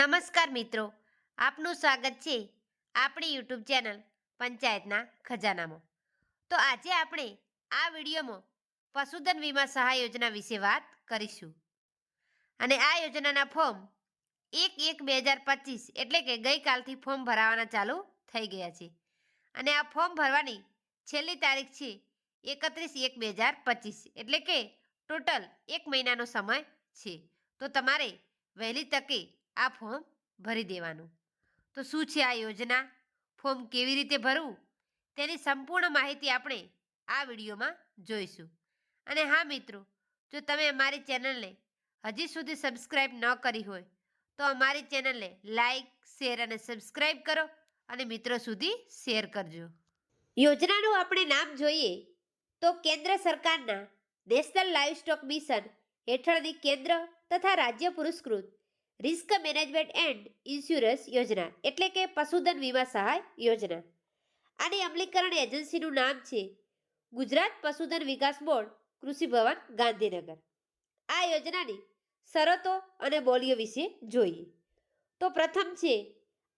નમસ્કાર મિત્રો, આપનું સ્વાગત છે આપણી યુટ્યુબ ચેનલ પંચાયતના ખજાનામાં. તો આજે આપણે આ વિડીયોમાં પશુધન વીમા સહાય યોજના વિશે વાત કરીશું. અને આ યોજનાના ફોર્મ 1/1/2025 એટલે કે ગઈકાલથી ફોર્મ ભરાવાના ચાલુ થઈ ગયા છે. અને આ ફોર્મ ભરવાની છેલ્લી તારીખ છે 31/1/2025 એટલે કે ટોટલ 1 મહિનાનો સમય છે. તો તમારે વહેલી તકે આ ફોર્મ ભરી દેવાનું. તો શું છે આ યોજના, ફોર્મ કેવી રીતે ભરવું, તેની સંપૂર્ણ માહિતી આપણે આ વિડીયોમાં જોઈશું. અને હા મિત્રો, જો તમે અમારી ચેનલને હજી સુધી સબસ્ક્રાઈબ ન કરી હોય તો અમારી ચેનલને લાઈક, શેર અને સબસ્ક્રાઈબ કરો અને મિત્રો સુધી શેર કરજો. યોજનાનું આપણે નામ જોઈએ તો કેન્દ્ર સરકારના નેશનલ લાઇવસ્ટોક મિશન હેઠળની કેન્દ્ર તથા રાજ્ય પુરસ્કૃત રિસ્ક મેનેજમેન્ટ એન્ડ ઇન્સ્યોરન્સ યોજના એટલે કે પશુધન વીમા સહાય યોજના. આની અમલીકરણ એજન્સીનું નામ છે ગુજરાત પશુધન વિકાસ બોર્ડ, કૃષિ ભવન, ગાંધીનગર. આ યોજનાની શરતો અને બોલીઓ વિશે જોઈએ તો પ્રથમ છે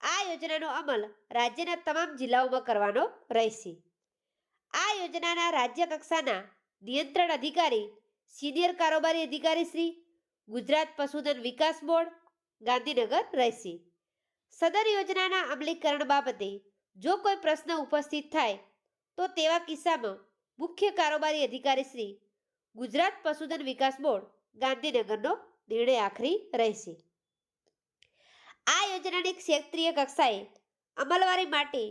આ યોજનાનો અમલ રાજ્યના તમામ જિલ્લાઓમાં કરવાનો રહેશે. આ યોજનાના રાજ્ય કક્ષાના નિયંત્રણ અધિકારી સિનિયર કારોબારી અધિકારી શ્રી ગુજરાત પશુધન વિકાસ બોર્ડ, ગાંધીનગર રહેશે. સદર યોજનાના અમલીકરણ બાબતે જો કોઈ પ્રશ્ન ઉપસ્થિત થાય તો તેવા કિસ્સામાં મુખ્ય કારોબારી અધિકારી શ્રી ગુજરાત પશુધન વિકાસ બોર્ડ, ગાંધીનગરનો નિર્ણય આખરી રહેશે. આ યોજનાની ક્ષેત્રીય કક્ષાએ અમલવારી માટે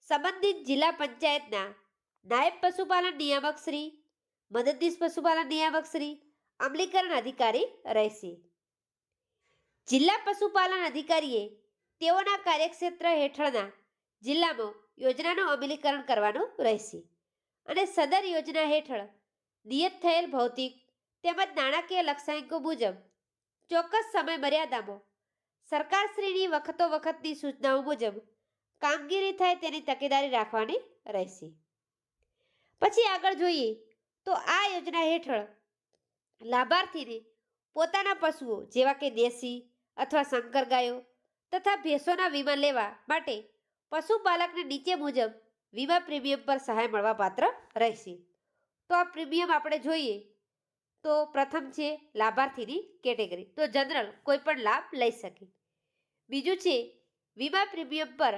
સંબંધિત જિલ્લા પંચાયતના નાયબ પશુપાલન નિયામક શ્રી, મદદનીશ પશુપાલન નિયામક શ્રી અમલીકરણ અધિકારી રહેશે. જિલ્લા પશુપાલન અધિકારીએ તેઓના કાર્યક્ષેત્ર હેઠળના જિલ્લામાં યોજનાનું અમલીકરણ કરવાનું રહેશે અને સદર યોજના હેઠળ નિયત થયેલ ભૌતિક તેમજ નાણાકીય લક્ષ્યાંકો મુજબ ચોક્કસ સમય મર્યાદામાં સરકારશ્રીની વખતોવખતની સૂચનાઓ મુજબ કામગીરી થાય તેની તકેદારી રાખવાની રહેશે. પછી આગળ જોઈએ તો આ યોજના હેઠળ લાભાર્થીને પોતાના પશુઓ જેવા કે દેશી અથવા સંકર ગાયો તથા ભેંસોના વીમા લેવા માટે પશુપાલકને નીચે મુજબ વીમા પ્રીમિયમ પર સહાય મળવા પાત્ર રહેશે. તો આ પ્રીમિયમ આપણે જોઈએ તો પ્રથમ છે લાભાર્થીની કેટેગરી, તો જનરલ કોઈ પણ લાભ લઈ શકે. બીજું છે વીમા પ્રીમિયમ પર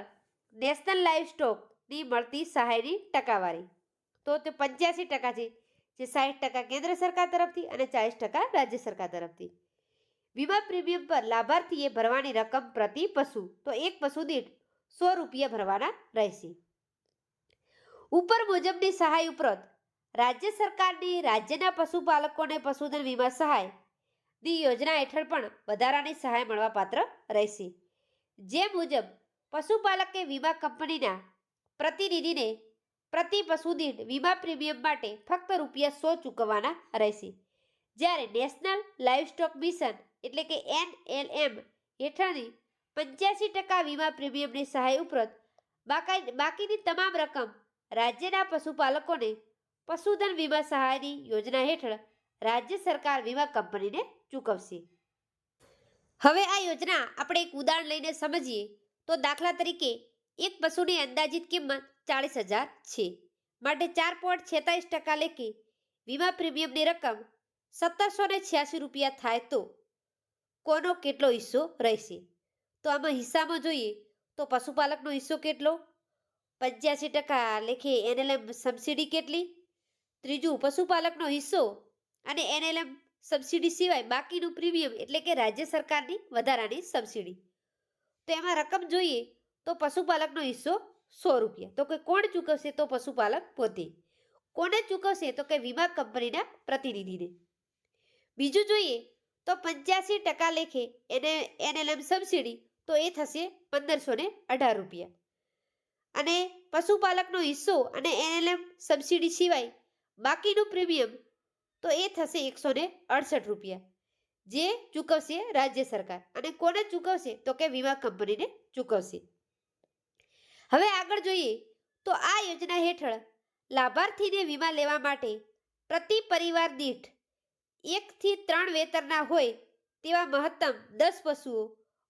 નેશનલ લાઇવસ્ટોકની મળતી સહાયની ટકાવારી, તો તે 85% છે, જે 60% કેન્દ્ર સરકાર તરફથી અને 40% રાજ્ય સરકાર તરફથી. વીમા પ્રીમિયમ પર લાભાર્થીએ ભરવાની રકમ પ્રતિ પશુ, તો એક પશુ દીઠ ₹100 ભરવાના રહેશે. ઉપર મુજબની સહાય ઉપરાંત રાજ્ય સરકારની રાજ્યના પશુપાલકોને પશુધન વીમા સહાયની યોજના હેઠળ પણ વધારાની સહાય મળવા પાત્ર રહેશે. જે મુજબ પશુપાલકે વીમા કંપનીના પ્રતિનિધિને પ્રતિ પશુ દીઠ વીમા પ્રીમિયમ માટે ફક્ત ₹100 ચૂકવવાના રહેશે. જ્યારે નેશનલ લાઇવસ્ટોક મિશન એટલે કે NLM હેઠળની 85% વીમા પ્રીમિયમની સહાય ઉપરાંત બાકીની તમામ રકમ રાજ્યના પશુપાલકોને પશુધન વીમા સહાયની યોજના હેઠળ રાજ્ય સરકાર વીમા કંપનીને ચૂકવશે. હવે આ યોજના આપણે એક ઉદાહરણ લઈને સમજીએ તો દાખલા તરીકે એક પશુની અંદાજિત કિંમત 40,000 છે, માટે 4.46% લેખે વીમા પ્રીમિયમની રકમ ₹1,786 થાય તો કોનો કેટલો હિસ્સો રહેશે? તો આમાં હિસ્સામાં જોઈએ તો પશુપાલકનો હિસ્સો કેટલો, 85% લેખે NLM સબસિડી કેટલી, ત્રીજું પશુપાલકનો હિસ્સો અને NLM સબસિડી સિવાય બાકીનું પ્રીમિયમ એટલે કે રાજ્ય સરકારની વધારાની સબસિડી. તો એમાં રકમ જોઈએ તો પશુપાલકનો હિસ્સો ₹100, તો કે કોણ ચૂકવશે? તો પશુપાલક પોતે. કોને ચૂકવશે? તો કે વીમા કંપનીના પ્રતિનિધિને. બીજું જોઈએ તો 85% લેખે NLM સબસિડી, તો એ થશે ₹1,518 અને પશુપાલકનો હિસ્સો અને NLM સબસિડી સિવાય બાકીનું પ્રીમિયમ તો એ થશે ₹168, જે ચૂકવશે રાજ્ય સરકાર. અને કોને ચૂકવશે? તો કે વીમા કંપનીને ચૂકવશે. હવે આગળ જોઈએ તો આ યોજના હેઠળ લાભાર્થીને વીમા લેવા માટે પ્રતિ પરિવાર દીઠ 1 થી 3 વેતરના હોય તેવા મહત્તમ 10 પશુઓ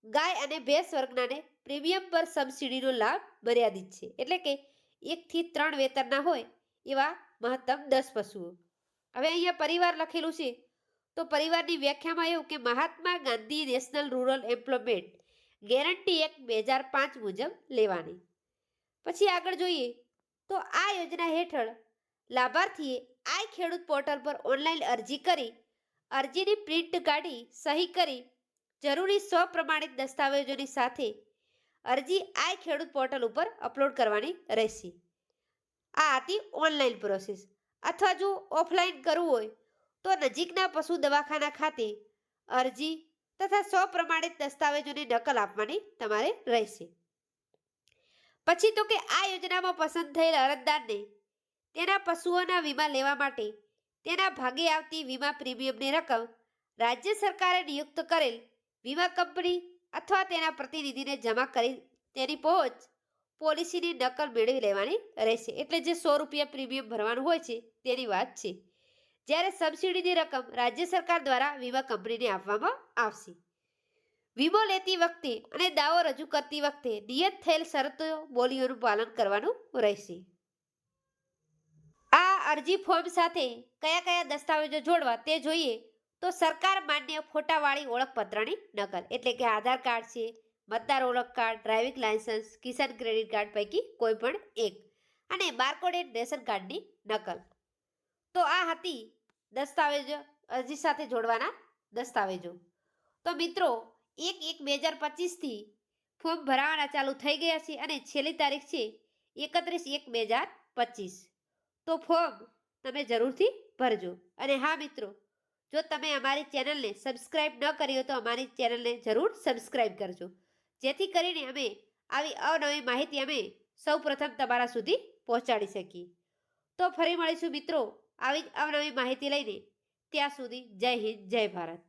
ગાય અને ભેંસ વર્ગનાને પ્રીમિયમ પર સબસિડીનો લાભ મર્યાદિત છે. એટલે કે 1 થી 3 વેતનના હોય એવા મહત્તમ 10 પશુઓ. હવે અહીંયા પરિવાર લખેલું છે તો પરિવારની વ્યાખ્યામાં એવું કે Mahatma Gandhi national rural employment guarantee act 2005 મુજબ લેવાની. પછી આગળ જોઈએ તો આ યોજના હેઠળ લાભાર્થીએ આઈ ખેડૂત પોર્ટલ પર ઓનલાઈન અરજી કરી અરજીની પ્રિન્ટ કાઢી સહી કરી જરૂરી સ્વપ્રમાણિત દસ્તાવેજોની સાથે અરજી આઈ ખેડૂત પોર્ટલ ઉપર અપલોડ કરવાની રહેશે. આ હતી ઓનલાઈન પ્રોસેસ. અથવા જો ઓફલાઈન કરવું હોય તો નજીકના પશુ દવાખાના ખાતે અરજી તથા સ્વપ્રમાણિત દસ્તાવેજોની નકલ આપવાની તમારે રહેશે. પછી તો કે આ યોજનામાં પસંદ થયેલ અરજદારને તેના પશુઓના વીમા લેવા માટે તેના ભાગે આવતી વીમા પ્રીમિયમની રકમ રાજ્ય સરકારે નિયુક્ત કરેલ વીમા કંપની અથવા તેના પ્રતિનિધિને જમા કરી તેની પહોંચ પોલિસીની નકલ મેળવી લેવાની રહેશે. એટલે જે 100 રૂપિયા પ્રીમિયમ ભરવાનું હોય છે તેની વાત છે. જ્યારે સબસિડીની રકમ રાજ્ય સરકાર દ્વારા વીમા કંપનીને આપવામાં આવશે. વીમો લેતી વખતે અને દાવો રજૂ કરતી વખતે નિયત થયેલ શરતો બોલીઓનું પાલન કરવાનું રહેશે. આ અરજી ફોર્મ સાથે કયા કયા દસ્તાવેજો જોડવા તે જોઈએ તો સરકાર માન્ય ફોટાવાળી ઓળખપત્રની નકલ એટલે કે આધાર કાર્ડ છે, મતદાર ઓળખ કાર્ડ, ડ્રાઇવિંગ લાયસન્સ, કિસાન ક્રેડિટ કાર્ડ પૈકી કોઈ પણ એક અને બારકોડેડ રેશન કાર્ડની નકલ. તો આ હતી દસ્તાવેજો અરજી સાથે જોડવાના દસ્તાવેજો. તો મિત્રો 1/1/2025થી ફોર્મ ભરાવાના ચાલુ થઈ ગયા છે અને છેલ્લી તારીખ છે 31/1/2025. તો ફોર્મ તમે જરૂરથી ભરજો. અને હા મિત્રો, જો તમે અમારી ચેનલને સબસ્ક્રાઇબ ન કરી હોય તો અમારી ચેનલને જરૂર સબસ્ક્રાઇબ કરજો, જેથી કરીને અમે આવી અવનવી માહિતી અમે સૌપ્રથમ તમારા સુધી પહોંચાડી શકીએ. તો ફરી મળીશું મિત્રો આવી જ અવનવી માહિતી લઈને. ત્યાં સુધી જય હિન્દ, જય ભારત.